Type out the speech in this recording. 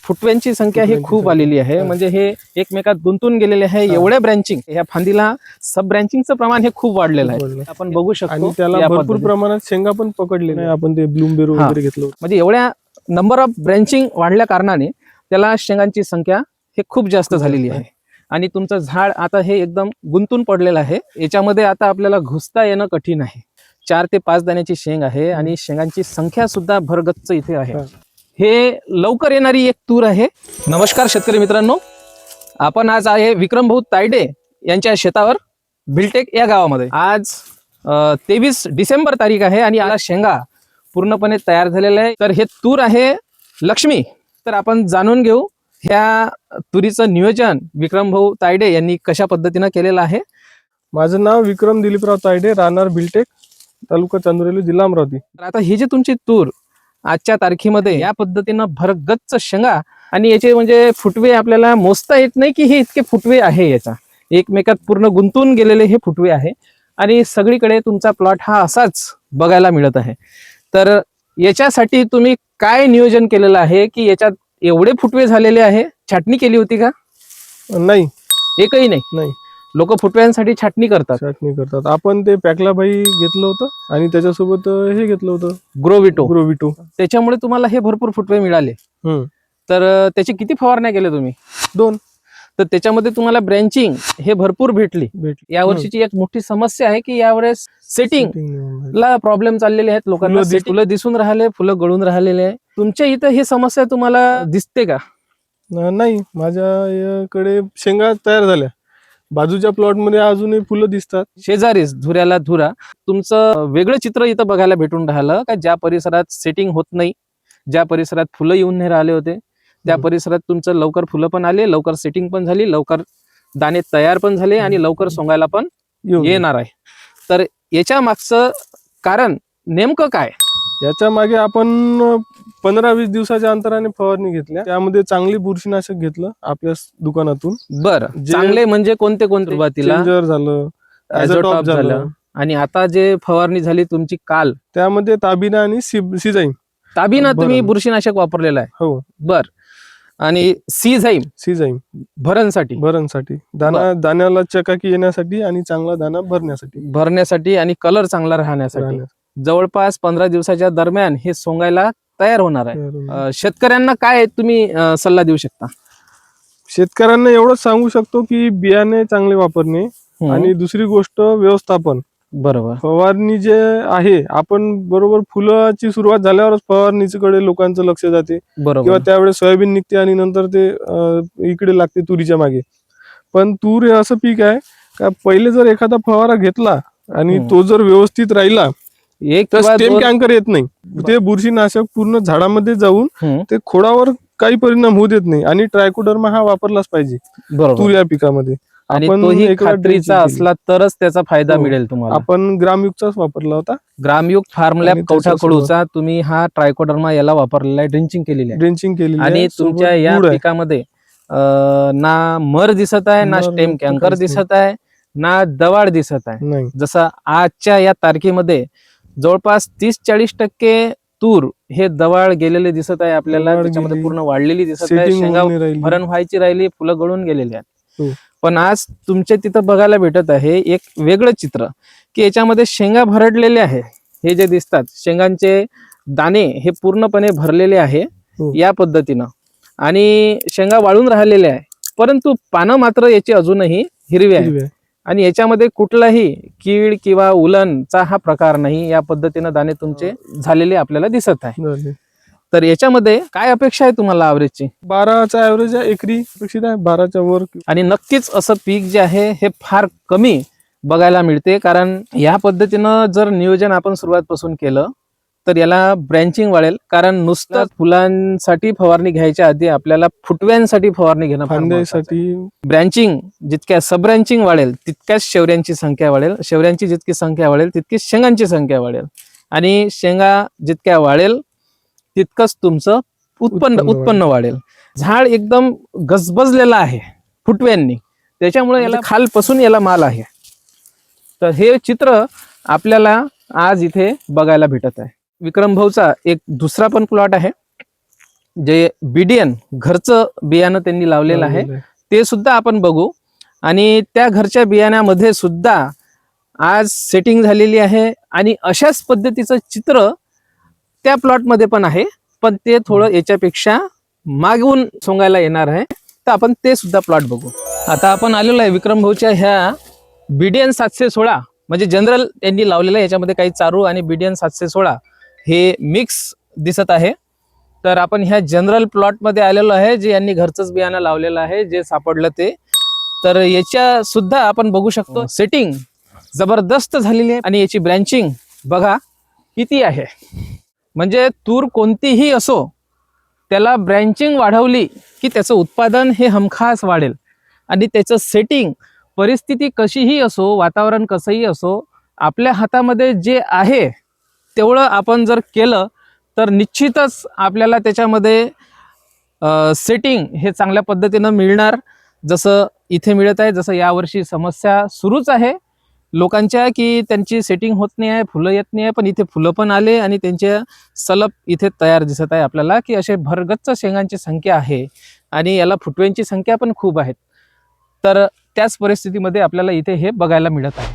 फुटव्यांची संख्या ही खूप आलेली आहे, म्हणजे हे एकमेकात गुंतून गेलेले आहे. एवढ्या ब्रँचिंग ह्या फांदीला सब ब्रँचिंगचं प्रमाण हे खूप वाढलेलं आहे. आपण बघू शकतो आणि त्याला या भरपूर पद्धतीने. प्रमाणात शेंगा पण पकडले नाही. आपण ते ब्लूमबेरी वगैरे घेतलं होतं. म्हणजे एवढ्या नंबर ऑफ ब्रँचिंग वाढल्या कारणाने त्याला शेंगांची संख्या हे खूप जास्त झालेली आहे. आणि तुमचं झाड आता हे एकदम गुंतून पडलेलं आहे. याच्यामध्ये आता आपल्याला घुसता येणं कठीण आहे. 4 ते 5 दाण्याची शेंग आहे आणि शेंगांची संख्या सुद्धा भरगच्च इथे आहे. हे लवकर येणारी एक तूर आहे. नमस्कार शेतकरी मित्रांनो, आपण आज आहे विक्रम भाऊ तायडे यांच्या शेतावर भिलटेक या गावामध्ये. आज 23 डिसेंबर तारीख आहे आणि आज शेंगा पूर्णपणे तयार झालेल्या आहे. तर हे तूर आहे लक्ष्मी. तर आपण जाणून घेऊ ह्या तुरीचं नियोजन विक्रम भाऊ तायडे यांनी कशा पद्धतीनं केलेलं आहे. माझं नाव विक्रम दिलीपराव तायडे, राहणार भिलटेक, तालुका चांदुरली, जिल्हा अमरावती. तर आता ही जी तुमची तूर आजच्या तारखेमध्ये या पद्धतीनं भरगच्च शेंगा आणि याचे म्हणजे फुटवे आपल्याला मोजता येत नाही की हे इतके फुटवे आहे. याचा एकमेकात पूर्ण गुंतून गेलेले हे फुटवे आहे आणि सगळीकडे तुमचा प्लॉट हा असाच बघायला मिळत आहे. तर याच्यासाठी तुम्ही काय नियोजन केलेलं आहे की याच्यात एवढे फुटवे झालेले आहे? छाटणी केली होती का? नाही, एकही नाही. लोक फुटव्यांसाठी छाटणी करतात. आपण ते पॅकलाबाई घेतलं होतं आणि त्याच्यासोबत हे घेतलं होतं ग्रोविटो. त्याच्यामुळे तुम्हाला हे भरपूर फुटवे मिळाले. तर त्याची किती फवारण्या केल्या तुम्ही? 2. तर त्याच्यामध्ये तुम्हाला ब्रँचिंग हे भरपूर भेटली. या वर्षीची एक मोठी समस्या आहे की यावेळेस सेटिंग ला प्रॉब्लेम चाललेले आहेत. लोकांना फुलं दिसून राहिले, फुलं गळून राहिलेले आहे. तुमच्या इथं ही समस्या तुम्हाला दिसते का? नाही, माझ्याकडे शेंगा तयार झाल्या. बाजूच्या प्लॉट मध्ये अजूनही फुलं दिसतात. शेजारीच धुऱ्याला धुरा. तुमचं वेगळं चित्र इथं बघायला भेटून राहिलं का ज्या परिसरात सेटिंग होत नाही, ज्या परिसरात फुलं येऊन नाही राहिले होते, त्या परिसरात तुमचं लवकर फुलं पण आले, लवकर सेटिंग पण झाली, लवकर दाणे तयार पण झाले आणि लवकर सोंगायला पण येणार आहे. तर याच्या मागचं कारण नेमकं काय? याच्या मागे आपण 15-20 दिवसाच्या अंतराने फवारणी घेतल्या. त्यामध्ये चांगली बुरशीनाशक घेतलं आपल्या दुकानातून. बरं, चांगले म्हणजे कोणते सुरुवातीला? चेंजर झालं, ॲझोटॉप झालं आणि आता जे फवारणी झाली तुमची काल, त्यामध्ये ताबिना आणि सिझाईम. ताबिना तुम्ही बुरशीनाशक वापरलेलं आहे? हो. बर. आणि सिझाईम भरणसाठी दाण्याला चकाकी येण्यासाठी आणि चांगला दाना भरण्यासाठी आणि कलर चांगला राहण्यासाठी. जवळपास 15 दिवसाच्या दरम्यान हे सोंगायला तयार होणार आहे. शेतकऱ्यांना काय तुम्ही सल्ला देऊ शकता? शेतकऱ्यांना एवढंच सांगू शकतो की बियाणे चांगले वापरणे आणि दुसरी गोष्ट व्यवस्थापन. बरोबर. फवारणी जे आहे, आपण बरोबर फुलाची सुरुवात झाल्यावरच फवारणीकडे लोकांचं लक्ष जाते किंवा त्यावेळेस सोयाबीन निघते आणि नंतर ते इकडे लागते तुरीच्या मागे. पण तूर हे असं पीक आहे का पहिले जर एखादा फवारा घेतला आणि तो जर व्यवस्थित राहिला तर स्टेम कॅन्कर येत नाही. ते बुरशीनाशक पूर्ण झाडामध्ये जाऊन ते खोडावर काही परिणाम होऊ देत नाही. आणि ट्रायकोडर्मा हा वापरलाच पाहिजे तूर या पिकामध्ये. आपण खात्रीचा असला तरच त्याचा फायदा मिळेल तुम्हाला. आपण ग्रामयुक्तचाच वापरला होता. ग्रामयुक्त फार्मलॅब कवठाकडूचा तुम्ही हा ट्रायकोडर्मा याला वापरलेला आहे, ड्रिंचिंग केलेली आहे. आणि तुमच्या या पिकामध्ये ना मर दिसत आहे, ना स्टेम कॅन्कर दिसत आहे, ना दवाड दिसत आहे. जसं आजच्या या तारखेमध्ये जवळपास 30-40% तूर हे दवाळ गेलेले दिसत आहे आपल्याला. त्याच्यामध्ये पूर्ण वाढलेली दिसत आहे, शेंगा भरण व्हायची राहिली, फुलं गळून गेलेली आहेत. पण आज तुमच्या तिथं बघायला भेटत आहे एक वेगळं चित्र की याच्यामध्ये शेंगा भरडलेले आहे. हे जे दिसतात शेंगांचे दाणे हे पूर्णपणे भरलेले आहे या पद्धतीनं आणि शेंगा वाळून राहिलेले आहे. परंतु पानं मात्र याची अजूनही हिरवी आहे आणि याच्यामध्ये कुठलाही कीड किंवा उलनचा हा प्रकार नाही. या पद्धतीनं दाणे तुमचे झालेले आपल्याला दिसत आहे. तर याच्यामध्ये काय अपेक्षा आहे तुम्हाला ॲव्हरेजची? 12चा ॲव्हरेज एकरी अपेक्षित आहे, 12च्या वर. आणि नक्कीच असं पीक जे आहे हे फार कमी बघायला मिळते. कारण या पद्धतीनं जर नियोजन आपण सुरुवातपासून केलं तर याला ब्रँचिंग वाढेल. कारण नुसतं फुलांसाठी फवारणी घ्यायच्या आधी आपल्याला फुटव्यांसाठी फवारणी घेणं फांद्यासाठी. ब्रँचिंग जितक्या सब ब्रँचिंग वाढेल तितक्याच शेवऱ्यांची संख्या वाढेल. शेवऱ्यांची जितकी संख्या वाढेल तितकीच शेंगांची संख्या वाढेल. आणि शेंगा जितक्या वाढेल तितकंच तुमचं उत्पन्न वाढेल. झाड एकदम गजबजलेलं आहे फुटव्यांनी, त्याच्यामुळे याला खालपासून याला माल आहे. तर हे चित्र आपल्याला आज इथे बघायला भेटत आहे. विक्रम भाऊचा एक दुसरा पण प्लॉट आहे. जे बीडीएन घरचं बियाणं त्यांनी लावलेलं आहे ते सुद्धा आपण बघू. आणि त्या घरच्या बियाण्यामध्ये सुद्धा आज सेटिंग झालेली आहे आणि अशाच पद्धतीचं चित्र त्या प्लॉटमध्ये पण आहे, पण ते थोडं याच्यापेक्षा मागून सोंगायला येणार आहे. तर आपण ते सुद्धा प्लॉट बघू. आता आपण आलेलो आहे विक्रम भाऊच्या ह्या बीडीएन 716 म्हणजे जनरल त्यांनी लावलेलं आहे. याच्यामध्ये काही चारू आणि बीडीएन 716 हे मिक्स दिसत आहे. तर आपण ह्या जनरल प्लॉट मध्ये आलेलो आहे, जे यांनी घरचंच बियाणं लावलेलं आहे, जे सापडलं ते. तर याच्या सुद्धा आपण बघू शकतो सेटिंग जबरदस्त झालेली आहे आणि याची ब्रँचिंग बघा किती आहे. म्हणजे तूर कोणतीही असो त्याला ब्रँचिंग वाढवली की त्याचं उत्पादन हे हमखास वाढेल. आणि त्याचं सेटिंग परिस्थिती कशीही असो, वातावरण कसंही असो, आपल्या हातामध्ये जे आहे तेवढं आपण जर केलं तर निश्चितच आपल्याला त्याच्यामध्ये सेटिंग हे चांगल्या पद्धतीनं मिळणार. जसं इथे मिळत आहे, जसं यावर्षी समस्या सुरूच आहे लोकांच्या की त्यांची सेटिंग होत नाही आहे, फुलं येत नाही आहे. पण इथे फुलं पण आले आणि त्यांच्या सलप इथे तयार दिसत आहे आपल्याला की असे भरगच्च शेंगांची संख्या आहे आणि याला फुटव्यांची संख्या पण खूप आहेत. तर त्याच परिस्थितीमध्ये आपल्याला इथे हे बघायला मिळत आहे.